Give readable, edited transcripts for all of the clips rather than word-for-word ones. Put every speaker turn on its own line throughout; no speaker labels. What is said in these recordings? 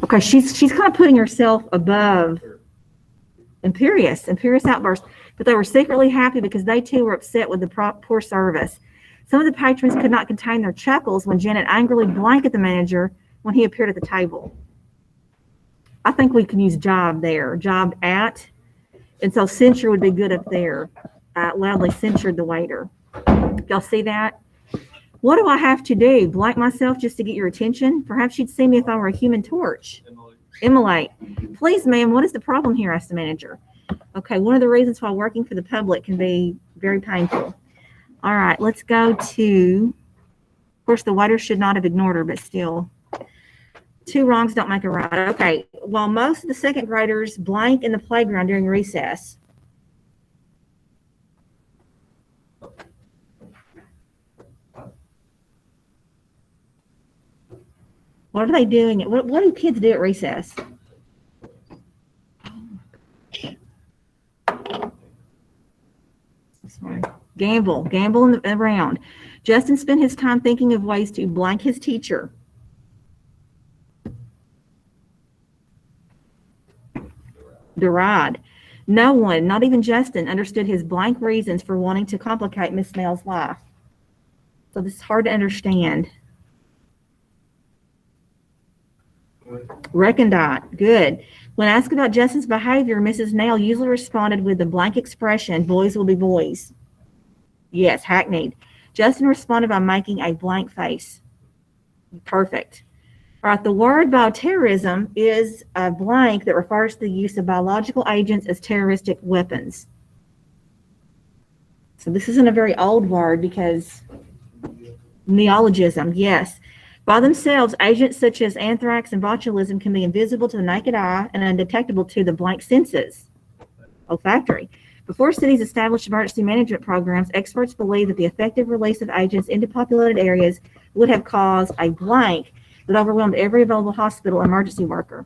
Okay, she's kind of putting herself above Imperious outburst, but they were secretly happy because they too were upset with the poor service. Some of the patrons could not contain their chuckles when Janet angrily blanked the manager when he appeared at the table. I think we can use job there, job at, and so censure would be good up there. Loudly censured the waiter. Y'all see that? What do I have to do? Blank myself just to get your attention? Perhaps you'd see me if I were a human torch. Immolate. Please, ma'am, what is the problem here? Asked the manager. Okay, one of the reasons why working for the public can be very painful. All right, let's go to, of course, the waiter should not have ignored her, but still. Two wrongs don't make a right. Okay, while most of the second graders blank in the playground during recess, what are they doing? What do kids do at recess? Sorry. Gamble around. Justin spent his time thinking of ways to blank his teacher. Deride. No one, not even Justin, understood his blank reasons for wanting to complicate Miss Snell's life. So this is hard to understand. Recondite. Good. When asked about Justin's behavior, Mrs. Snell usually responded with the blank expression, boys will be boys. Yes, hackneyed. Justin responded by making a blank face. Perfect. All right, the word bioterrorism is a blank that refers to the use of biological agents as terroristic weapons. So this isn't a very old word because neologism, yes. By themselves, agents such as anthrax and botulism can be invisible to the naked eye and undetectable to the blank senses. Olfactory. Before cities established emergency management programs, experts believed that the effective release of agents into populated areas would have caused a blank that overwhelmed every available hospital emergency worker.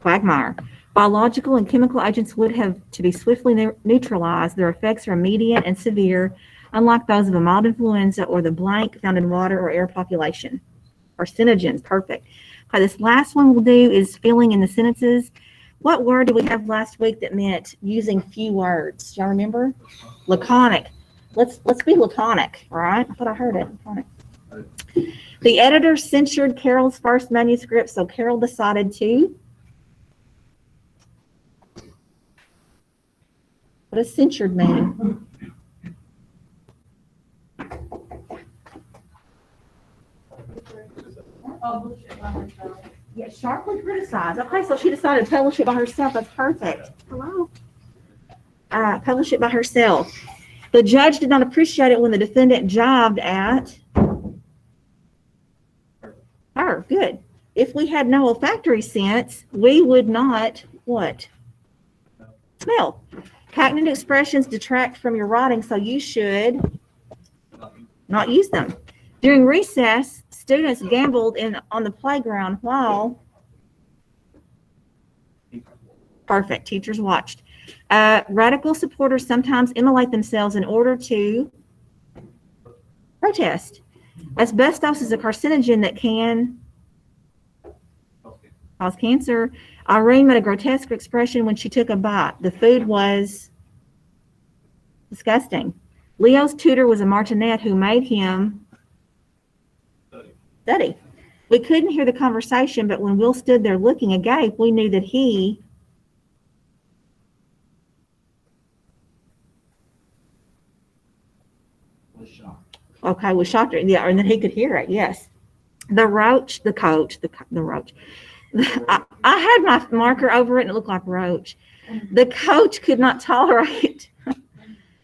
Quagmire. Biological and chemical agents would have to be swiftly neutralized. Their effects are immediate and severe, unlike those of a mild influenza or the blank found in water or air population. Carcinogens, perfect. Okay, this last one we'll do is filling in the sentences. What word did we have last week that meant using few words? Do y'all remember? Laconic. Let's be laconic, all right? I thought I heard it. Laconic. The editor censured Carol's first manuscript, so Carol decided to. What does censured mean? Yeah, sharply criticized. Okay, so she decided to publish it by herself. That's perfect. Hello. Publish it by herself. The judge did not appreciate it when the defendant jobbed at her. Good. If we had no olfactory sense, we would not what? Smell. Hackneyed expressions detract from your writing, so you should not use them. During recess, students gambled on the playground while perfect. Teachers watched. Radical supporters sometimes immolate themselves in order to protest. Asbestos is a carcinogen that can cause cancer. Irene made a grotesque expression when she took a bite. The food was disgusting. Leo's tutor was a martinet who made him study. We couldn't hear the conversation, but when Will stood there looking agape, we knew that he was shocked. Okay, was shocked. Yeah, and then he could hear it. Yes. The roach, the roach. I had my marker over it and it looked like roach. The coach could not tolerate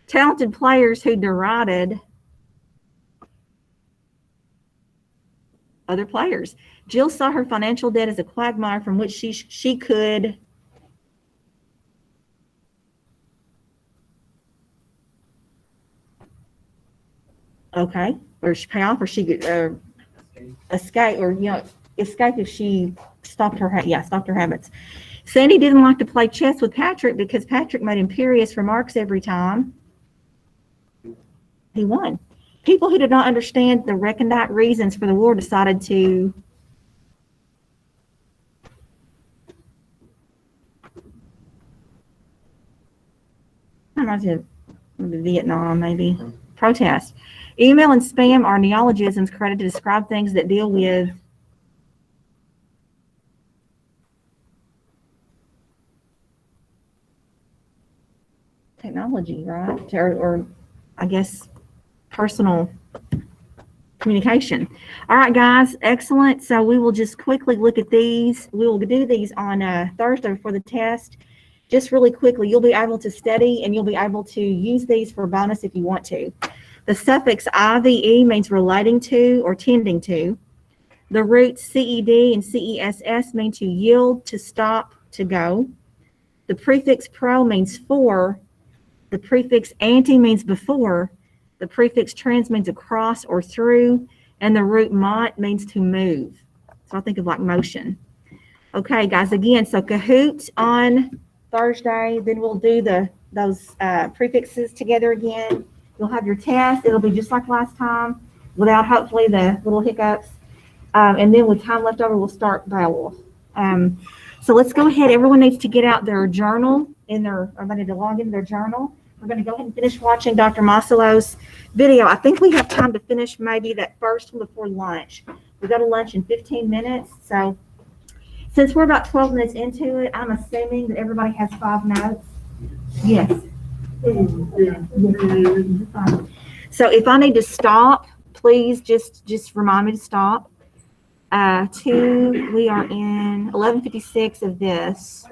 talented players who derided other players. Jill saw her financial debt as a quagmire from which she could okay, or she pay off, or she could escape, or escape if she stopped her habits. Sandy didn't like to play chess with Patrick because Patrick made imperious remarks every time He won. People who did not understand the recondite reasons for the war decided to Vietnam, maybe. Protest. Email and spam are neologisms credited to describe things that deal with technology, right? Or I guess personal communication. All right, guys, excellent. So we will just quickly look at these. We will do these on Thursday before the test. Just really quickly, you'll be able to study and you'll be able to use these for bonus if you want to. The suffix IVE means relating to or tending to. The roots CED and CESS mean to yield, to stop, to go. The prefix pro means for. The prefix ante means before. The prefix trans means across or through. And the root mont means to move. So I think of like motion. Okay, guys, again, so Kahoot on Thursday, then we'll do those prefixes together again. You'll have your test. It'll be just like last time without hopefully the little hiccups. And then with time left over, we'll start Beowulf. So let's go ahead. Everyone needs to get out their journal or they need to log into their journal. We're going to go ahead and finish watching Dr. Masalos' video. I think we have time to finish maybe that first one before lunch. We go to lunch in 15 minutes. So since we're about 12 minutes into it, I'm assuming that everybody has 5 notes. Yes. So if I need to stop, please just remind me to stop. 2, we are in 11:56 of this.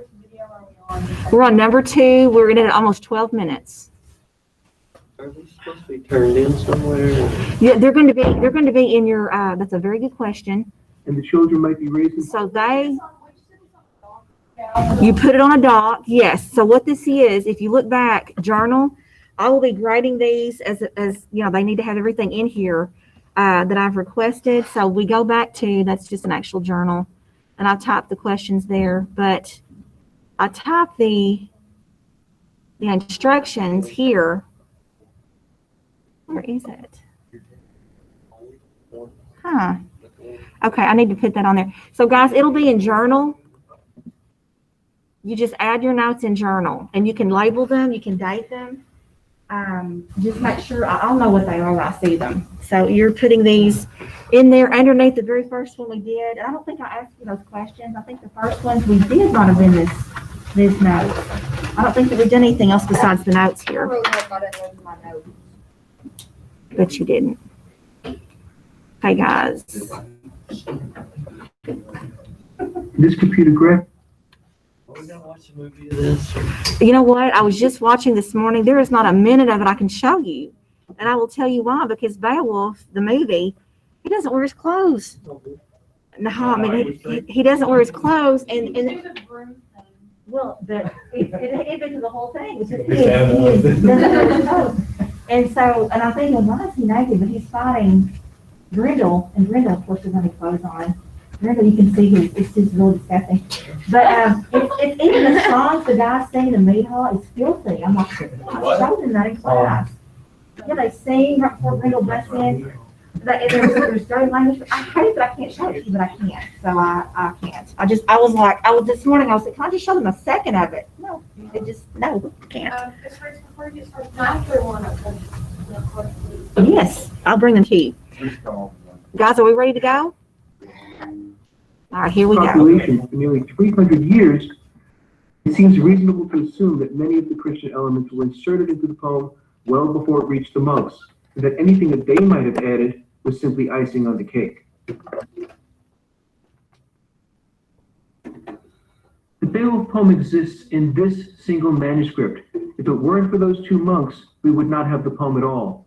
We're on number 2. We're in it almost 12 minutes.
Are we supposed to be turned in somewhere?
Yeah, they're going to be in your. That's a very good question.
And the children might be raising.
So you put it on a dock, yes. So what this is, if you look back, journal, I will be grading these as you know, they need to have everything in here that I've requested. So we go back to, that's just an actual journal, and I type the questions there, but I type the instructions here. Where is it? Huh. Okay, I need to put that on there. So guys, it'll be in journal. You just add your notes in journal, and you can label them, you can date them. Just make sure, I'll know what they are when I see them. So you're putting these in there underneath the very first one we did. I don't think I asked you those questions. I think the first ones we did not have been this note. I don't think that we've done anything else besides the notes here. But you didn't. Hey guys.
This computer, Greg?
Are we gonna watch a movie of this?
You know what? I was just watching this morning. There is not a minute of it I can show you. And I will tell you why. Because Beowulf, the movie, he doesn't wear his clothes. No, I mean, he doesn't wear his clothes. And well, but it into the whole thing. It's just he doesn't wear his clothes. And so, and I'm thinking, why is he naked? But he's fighting Grendel. And Grendel, of course, doesn't have any clothes on. Grendel, you can see it's just really disgusting. But it's even the songs the guys sing in the meat hall is filthy. I'm like, I showed them that in class. Yeah, they sing right before Grendel busts in. There's dirty language. I hate that I can't show it to you, but I can't. So I can't. This morning I was like, can I just show them a second of it? No, I can't. Yes, I'll bring them to you. Guys, are we ready to go? All right, here we go.
Population for nearly 300 years, it seems reasonable to assume that many of the Christian elements were inserted into the poem well before it reached the monks, and that anything that they might have added was simply icing on the cake. The Beowulf poem exists in this single manuscript. If it weren't for those 2 monks, we would not have the poem at all.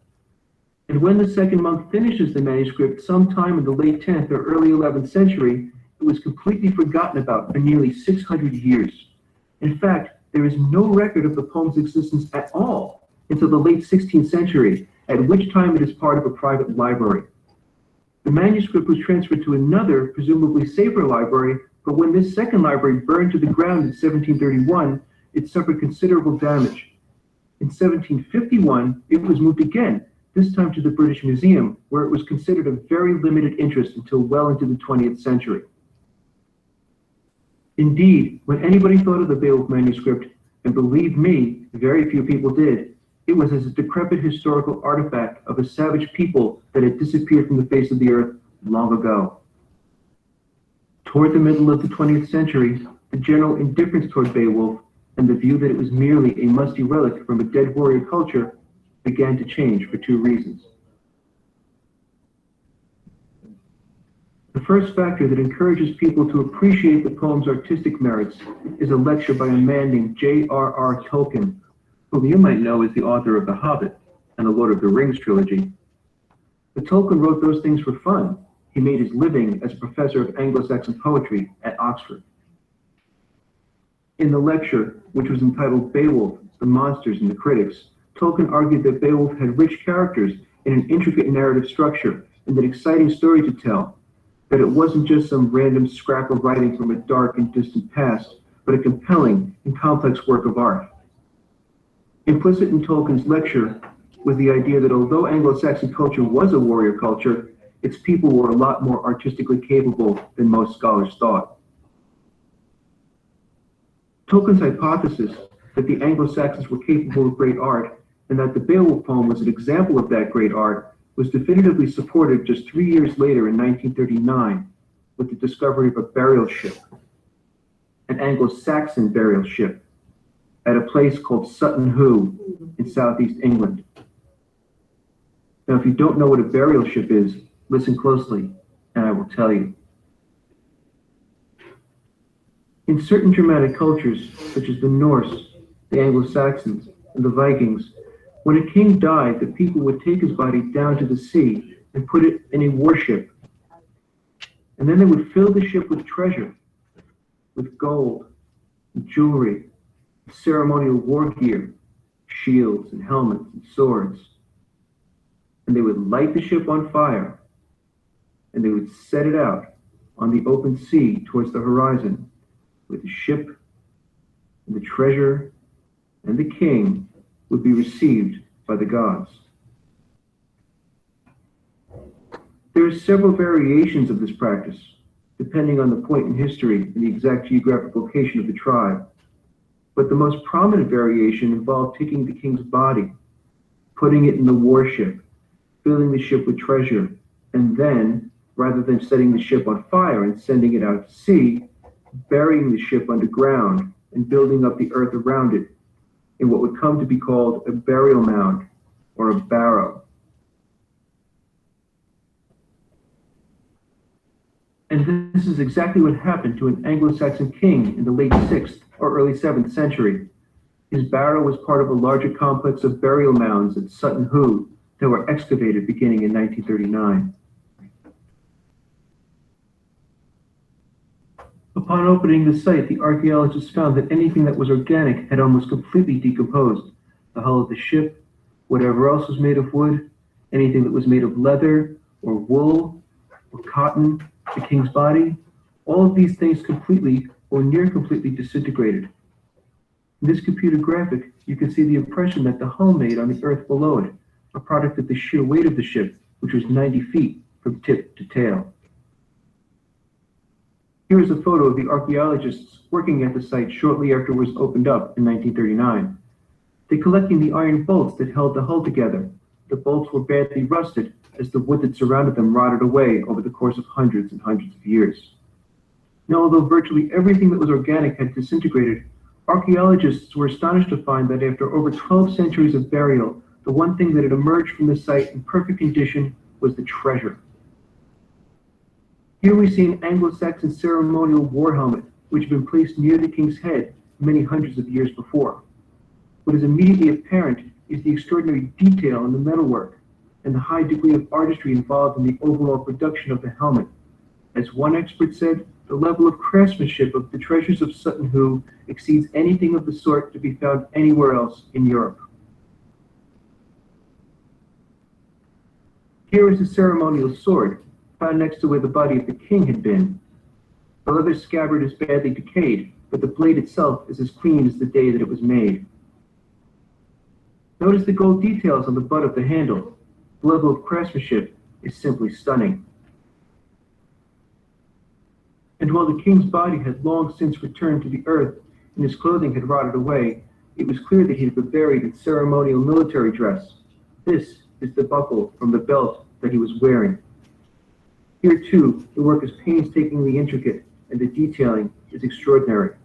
And when the second monk finishes the manuscript sometime in the late 10th or early 11th century, it was completely forgotten about for nearly 600 years. In fact, there is no record of the poem's existence at all until the late 16th century, at which time it is part of a private library. The manuscript was transferred to another, presumably safer library, but when this second library burned to the ground in 1731, it suffered considerable damage. In 1751, it was moved again, this time to the British Museum, where it was considered of very limited interest until well into the 20th century. Indeed, when anybody thought of the Beowulf manuscript, and believe me, very few people did, it was as a decrepit historical artifact of a savage people that had disappeared from the face of the earth long ago. Toward the middle of the 20th century, the general indifference toward Beowulf and the view that it was merely a musty relic from a dead warrior culture began to change for two reasons. The first factor that encourages people to appreciate the poem's artistic merits is a lecture by a man named J.R.R. Tolkien, whom you might know as the author of The Hobbit and the Lord of the Rings trilogy. But Tolkien wrote those things for fun. He made his living as a professor of Anglo-Saxon poetry at Oxford. In the lecture, which was entitled Beowulf, the Monsters and the Critics, Tolkien argued that Beowulf had rich characters in an intricate narrative structure and an exciting story to tell, that it wasn't just some random scrap of writing from a dark and distant past, but a compelling and complex work of art. Implicit in Tolkien's lecture was the idea that although Anglo-Saxon culture was a warrior culture, its people were a lot more artistically capable than most scholars thought. Tolkien's hypothesis that the Anglo-Saxons were capable of great art and that the Beowulf poem was an example of that great art was definitively supported just 3 years later in 1939 with the discovery of a burial ship, an Anglo-Saxon burial ship, at a place called Sutton Hoo in southeast England. Now, if you don't know what a burial ship is, listen closely, and I will tell you. In certain Germanic cultures, such as the Norse, the Anglo-Saxons, and the Vikings, when a king died, the people would take his body down to the sea and put it in a warship. And then they would fill the ship with treasure, with gold, and jewelry, ceremonial war gear, shields and helmets and swords. And they would light the ship on fire, and they would set it out on the open sea towards the horizon, with the ship and the treasure and the king would be received by the gods. There are several variations of this practice, depending on the point in history and the exact geographic location of the tribe. But the most prominent variation involved taking the king's body, putting it in the warship, filling the ship with treasure, and then, rather than setting the ship on fire and sending it out to sea, burying the ship underground and building up the earth around it in what would come to be called a burial mound or a barrow. And this is exactly what happened to an Anglo-Saxon king in the late 6th or early 7th century. His barrow was part of a larger complex of burial mounds at Sutton Hoo that were excavated beginning in 1939. Upon opening the site, the archaeologists found that anything that was organic had almost completely decomposed. The hull of the ship, whatever else was made of wood, anything that was made of leather or wool or cotton, the king's body, all of these things completely or near completely disintegrated. In this computer graphic, you can see the impression that the hull made on the earth below it, a product of the sheer weight of the ship, which was 90 feet from tip to tail. Here is a photo of the archaeologists working at the site shortly after it was opened up in 1939. They're collecting the iron bolts that held the hull together. The bolts were badly rusted as the wood that surrounded them rotted away over the course of hundreds and hundreds of years. Now, although virtually everything that was organic had disintegrated, archaeologists were astonished to find that after over 12 centuries of burial, the one thing that had emerged from the site in perfect condition was the treasure. Here we see an Anglo-Saxon ceremonial war helmet, which had been placed near the king's head many hundreds of years before. What is immediately apparent is the extraordinary detail in the metalwork and the high degree of artistry involved in the overall production of the helmet. As one expert said, the level of craftsmanship of the treasures of Sutton Hoo exceeds anything of the sort to be found anywhere else in Europe. Here is a ceremonial sword, found next to where the body of the king had been. The leather scabbard is badly decayed, but the blade itself is as clean as the day that it was made. Notice the gold details on the butt of the handle. The level of craftsmanship is simply stunning. And while the king's body had long since returned to the earth and his clothing had rotted away, it was clear that he had been buried in ceremonial military dress. This is the buckle from the belt that he was wearing. Here too, the work is painstakingly intricate and the detailing is extraordinary.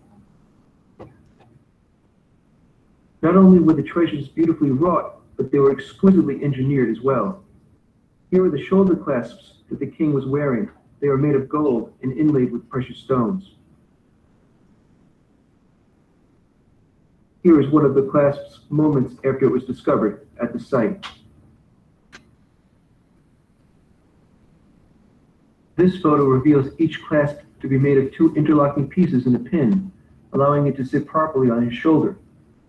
Not only were the treasures beautifully wrought, but they were exquisitely engineered as well. Here are the shoulder clasps that the king was wearing. They were made of gold and inlaid with precious stones. Here is one of the clasps moments after it was discovered at the site. This photo reveals each clasp to be made of 2 interlocking pieces and a pin, allowing it to sit properly on his shoulder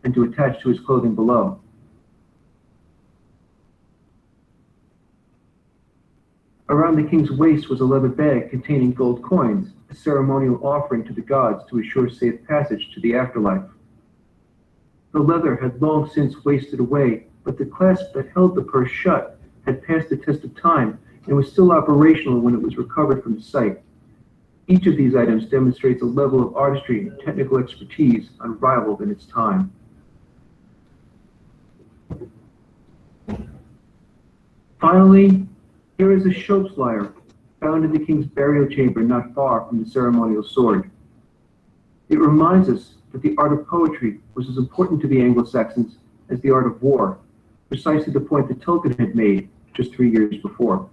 and to attach to his clothing below. Around the king's waist was a leather bag containing gold coins, a ceremonial offering to the gods to assure safe passage to the afterlife. The leather had long since wasted away, but the clasp that held the purse shut had passed the test of time and was still operational when it was recovered from the site. Each of these items demonstrates a level of artistry and technical expertise unrivaled in its time. Finally, here is a Schoep's lyre, found in the king's burial chamber not far from the ceremonial sword. It reminds us that the art of poetry was as important to the Anglo-Saxons as the art of war, precisely the point that Tolkien had made just 3 years before.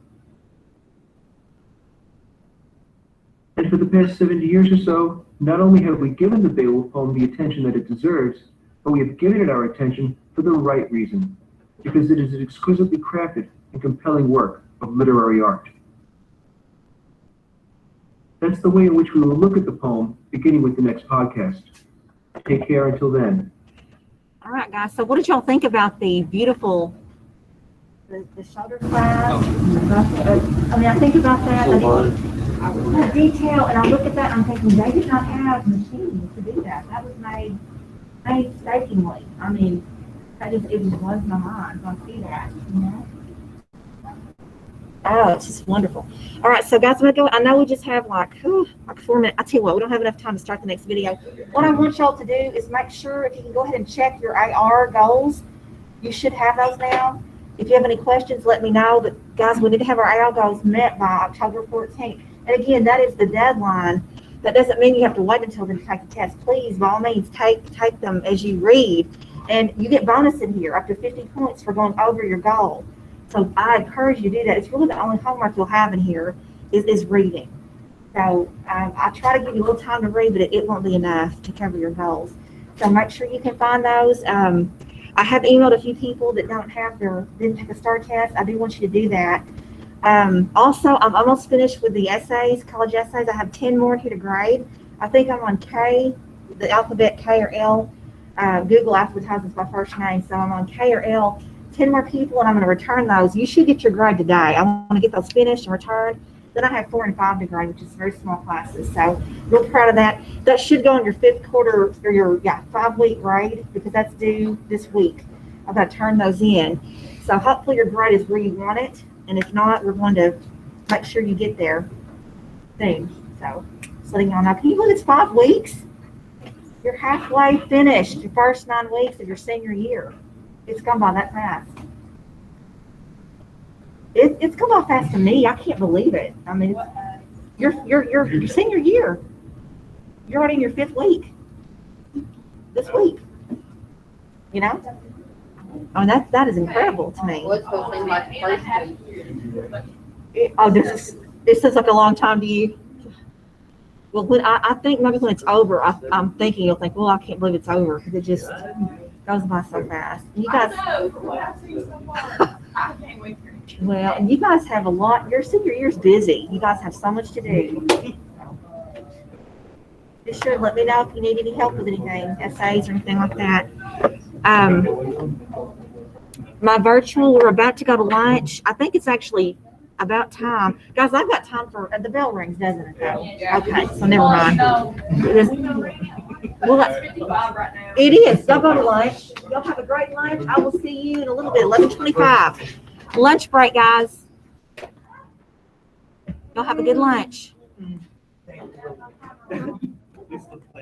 And for the past 70 years or so, not only have we given the Beowulf poem the attention that it deserves, but we have given it our attention for the right reason, because it is an exquisitely crafted and compelling work of literary art. That's the way in which we will look at the poem, beginning with the next podcast. Take care until then.
All right, guys. So what did y'all think about the beautiful, the shoulder clasp? I mean, I think about that. The detail, and I look at that and I'm thinking, they did not have machines to do that. That was made painstakingly. I mean, it just blows my mind when I see that, you know? Oh, it's just wonderful. All right, so guys, I'm gonna go. I know we just have like 4 minutes. I tell you what, we don't have enough time to start the next video. What I want y'all to do is make sure if you can go ahead and check your AR goals. You should have those now. If you have any questions, let me know. But guys, we need to have our AR goals met by October 14th. And again, that is the deadline. That doesn't mean you have to wait until then to take the test. Please, by all means, take them as you read. And you get bonus in here, up to 50 points for going over your goal. So I encourage you to do that. It's really the only homework you'll have in here is reading. So I try to give you a little time to read, but it won't be enough to cover your goals. So make sure you can find those. I have emailed a few people that didn't take a STAR test. I do want you to do that. Also, I'm almost finished with the essays, college essays. I have 10 more here to grade. I think I'm on K, the alphabet K or L. Google alphabetizes my first name, so I'm on K or L. 10 more people, and I'm going to return those. You should get your grade today. I want to get those finished and returned. Then I have 4 and 5 to grade, which is very small classes. So real proud of that. That should go on your 5th quarter or your 5-week grade because that's due this week. I've got to turn those in. So hopefully your grade is where you want it. And if not, we're going to make sure you get there soon. So just letting y'all know. Can you believe it's 5 weeks? You're halfway finished your first 9 weeks of your senior year. It's gone by that fast. It's gone by fast to me. I can't believe it. I mean, your senior year. You're already in your 5th week. This week. You know? I mean, that is incredible to me. This seems like a long time to you. Well, when I think maybe when it's over, I'm thinking you'll think, well, I can't believe it's over because it just goes by so fast. You guys,
I can't wait for it.
Well, and you guys have a lot. Your senior year's busy. You guys have so much to do. Be sure to let me know if you need any help with anything, essays or anything like that. My virtual, we're about to go to lunch. I think it's actually about time. Guys, I've got time for, the bell rings, doesn't it?
Yeah.
Okay, so never mind. It is, well,
It's 55 right now.
it is. Y'all go to lunch. Y'all have a great lunch. I will see you in a little bit, 11:25. Lunch break, guys. Y'all have a good lunch.